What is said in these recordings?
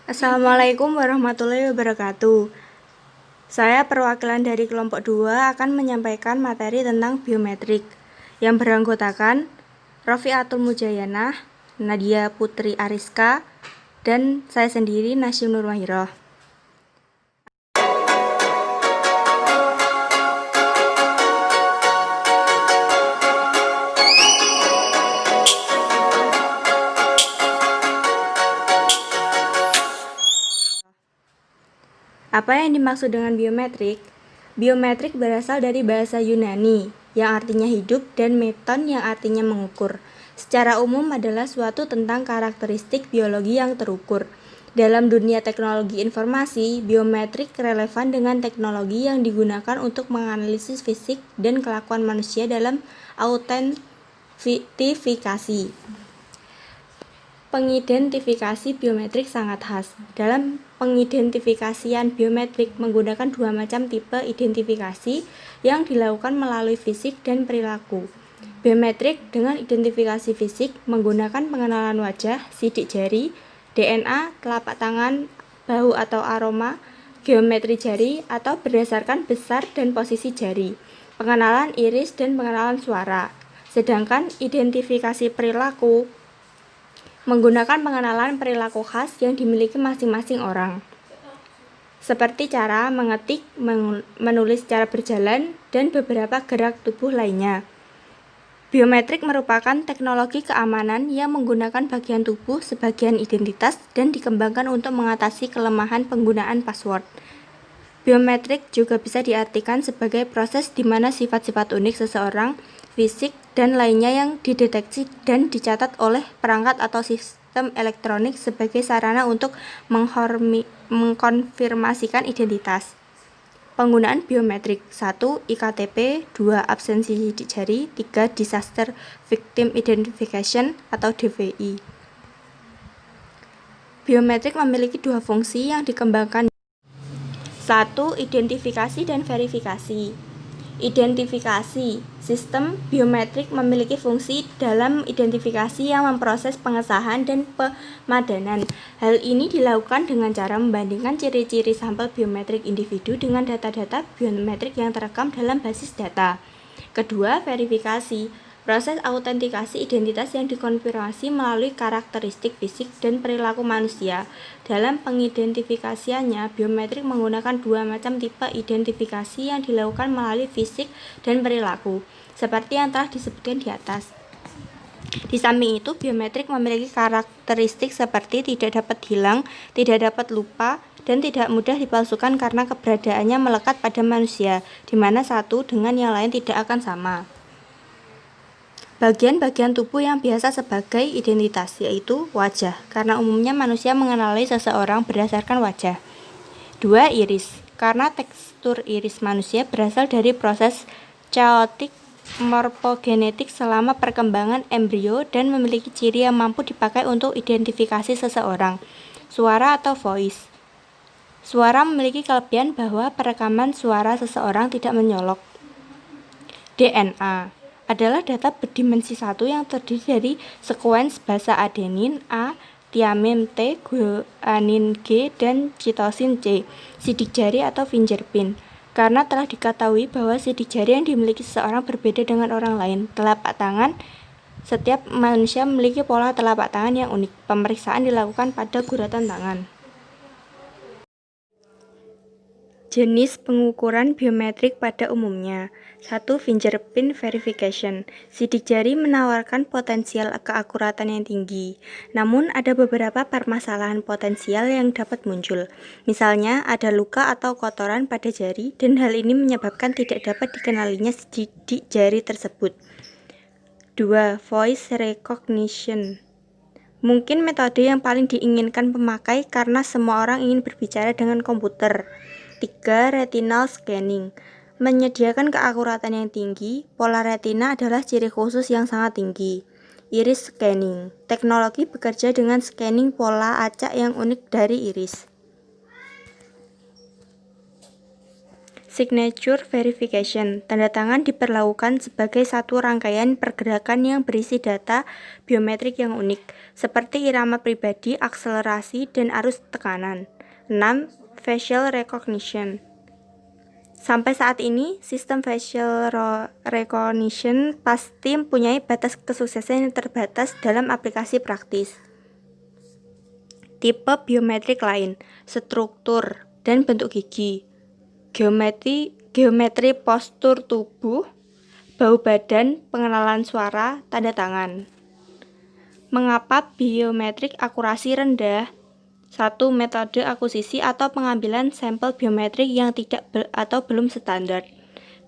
Assalamualaikum warahmatullahi wabarakatuh. Saya perwakilan dari kelompok 2 akan menyampaikan materi tentang biometrik yang beranggotakan Rofiatul Mujayanah, Nadia Putri Ariska, dan saya sendiri Nasyim Nur Mahiroh. Apa yang dimaksud dengan biometrik? Biometrik berasal dari bahasa Yunani yang artinya hidup dan meton yang artinya mengukur. Secara umum adalah suatu tentang karakteristik biologi yang terukur. Dalam dunia teknologi informasi, biometrik relevan dengan teknologi yang digunakan untuk menganalisis fisik dan kelakuan manusia dalam autentifikasi. Pengidentifikasi biometrik sangat khas. Dalam pengidentifikasian biometrik menggunakan dua macam tipe identifikasi yang dilakukan melalui fisik dan perilaku. Biometrik dengan identifikasi fisik menggunakan pengenalan wajah, sidik jari, DNA, telapak tangan, bahu atau aroma, geometri jari, atau berdasarkan besar dan posisi jari, pengenalan iris dan pengenalan suara. Sedangkan identifikasi perilaku menggunakan pengenalan perilaku khas yang dimiliki masing-masing orang, seperti cara mengetik, menulis secara berjalan, dan beberapa gerak tubuh lainnya. Biometrik merupakan teknologi keamanan yang menggunakan bagian tubuh sebagai identitas dan dikembangkan untuk mengatasi kelemahan penggunaan password. Biometrik juga bisa diartikan sebagai proses di mana sifat-sifat unik seseorang, fisik, dan lainnya yang dideteksi dan dicatat oleh perangkat atau sistem elektronik sebagai sarana untuk mengkonfirmasikan identitas. Penggunaan biometrik: 1. iktp, 2. absensi sidik jari, 3. Disaster Victim Identification atau DVI. Biometrik memiliki dua fungsi yang dikembangkan. 1. Identifikasi dan verifikasi. Identifikasi. Sistem biometrik memiliki fungsi dalam identifikasi yang memproses pengesahan dan pemadanan. Hal ini dilakukan dengan cara membandingkan ciri-ciri sampel biometrik individu dengan data-data biometrik yang terekam dalam basis data. Kedua, verifikasi. Proses autentikasi identitas yang dikonfirmasi melalui karakteristik fisik dan perilaku manusia. Dalam pengidentifikasiannya, biometrik menggunakan dua macam tipe identifikasi yang dilakukan melalui fisik dan perilaku, seperti yang telah disebutkan di atas. Di samping itu, biometrik memiliki karakteristik seperti tidak dapat hilang, tidak dapat lupa, dan tidak mudah dipalsukan karena keberadaannya melekat pada manusia, di mana satu dengan yang lain tidak akan sama. Bagian-bagian tubuh yang biasa sebagai identitas, yaitu wajah, karena umumnya manusia mengenali seseorang berdasarkan wajah. 2. Iris, karena tekstur iris manusia berasal dari proses chaotic morfogenetik selama perkembangan embrio dan memiliki ciri yang mampu dipakai untuk identifikasi seseorang. Suara atau voice. Suara memiliki kelebihan bahwa perekaman suara seseorang tidak menyolok. DNA adalah data berdimensi 1 yang terdiri dari sekuens basa adenin A, tiamin T, guanin G, dan citosin C, sidik jari atau fingerprint. Karena telah diketahui bahwa sidik jari yang dimiliki seseorang berbeda dengan orang lain. Telapak tangan. Setiap manusia memiliki pola telapak tangan yang unik. Pemeriksaan dilakukan pada guratan tangan. Jenis pengukuran biometrik pada umumnya. 1. Fingerprint verification. Sidik jari menawarkan potensial keakuratan yang tinggi. Namun ada beberapa permasalahan potensial yang dapat muncul. Misalnya ada luka atau kotoran pada jari dan hal ini menyebabkan tidak dapat dikenalinya sidik jari tersebut. 2. Voice recognition. Mungkin metode yang paling diinginkan pemakai karena semua orang ingin berbicara dengan komputer. 3. Retinal scanning. Menyediakan keakuratan yang tinggi, pola retina adalah ciri khusus yang sangat tinggi. Iris scanning. Teknologi bekerja dengan scanning pola acak yang unik dari iris. Signature verification, tanda tangan diperlakukan sebagai satu rangkaian pergerakan yang berisi data biometrik yang unik, seperti irama pribadi, akselerasi, dan arus tekanan. 6. Facial recognition. Sampai saat ini, sistem facial recognition pasti mempunyai batas kesuksesan yang terbatas dalam aplikasi praktis. Tipe biometrik lain, struktur dan bentuk gigi, geometri postur tubuh, bau badan, pengenalan suara, tanda tangan. Mengapa biometrik akurasi rendah? 1. Metode akuisisi atau pengambilan sampel biometrik yang tidak atau belum standar.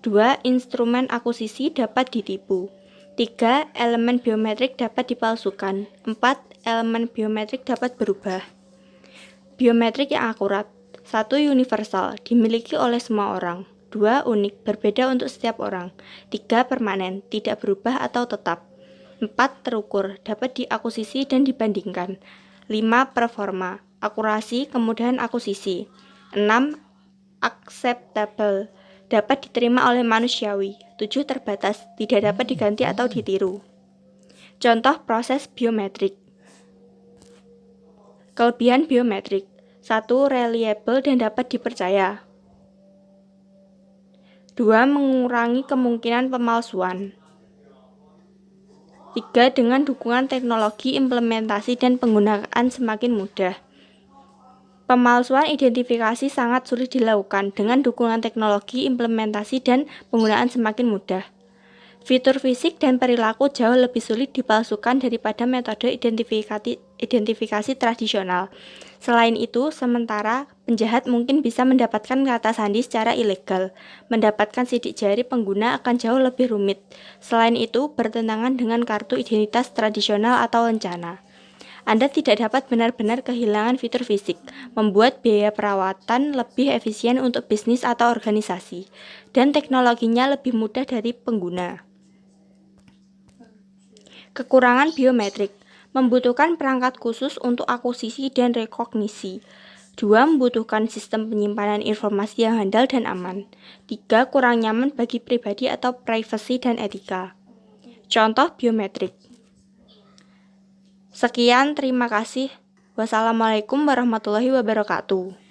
2. Instrumen akuisisi dapat ditipu. 3. Elemen biometrik dapat dipalsukan. 4. Elemen biometrik dapat berubah. Biometrik yang akurat. 1. Universal, dimiliki oleh semua orang. 2. Unik, berbeda untuk setiap orang. 3. Permanen, tidak berubah atau tetap. 4. Terukur, dapat diakuisisi dan dibandingkan. 5. Performa, akurasi, kemudahan akuisisi. 6. Acceptable, dapat diterima oleh manusiawi. 7. Terbatas, tidak dapat diganti atau ditiru. Contoh proses biometrik. Kelebihan biometrik. 1. Reliable dan dapat dipercaya. 2. Mengurangi kemungkinan pemalsuan. 3. Dengan dukungan teknologi implementasi dan penggunaan semakin mudah. Pemalsuan identifikasi sangat sulit dilakukan dengan dukungan teknologi implementasi dan penggunaan semakin mudah. Fitur fisik dan perilaku jauh lebih sulit dipalsukan daripada metode identifikasi tradisional. Selain itu, sementara penjahat mungkin bisa mendapatkan kata sandi secara ilegal, mendapatkan sidik jari pengguna akan jauh lebih rumit. Selain itu, bertentangan dengan kartu identitas tradisional atau lencana. Anda tidak dapat benar-benar kehilangan fitur fisik, membuat biaya perawatan lebih efisien untuk bisnis atau organisasi, dan teknologinya lebih mudah dari pengguna. Kekurangan biometrik, membutuhkan perangkat khusus untuk akuisisi dan rekognisi. 2. Membutuhkan sistem penyimpanan informasi yang handal dan aman. 3. Kurang nyaman bagi pribadi atau privasi dan etika. Contoh biometrik. Sekian, terima kasih. Wassalamualaikum warahmatullahi wabarakatuh.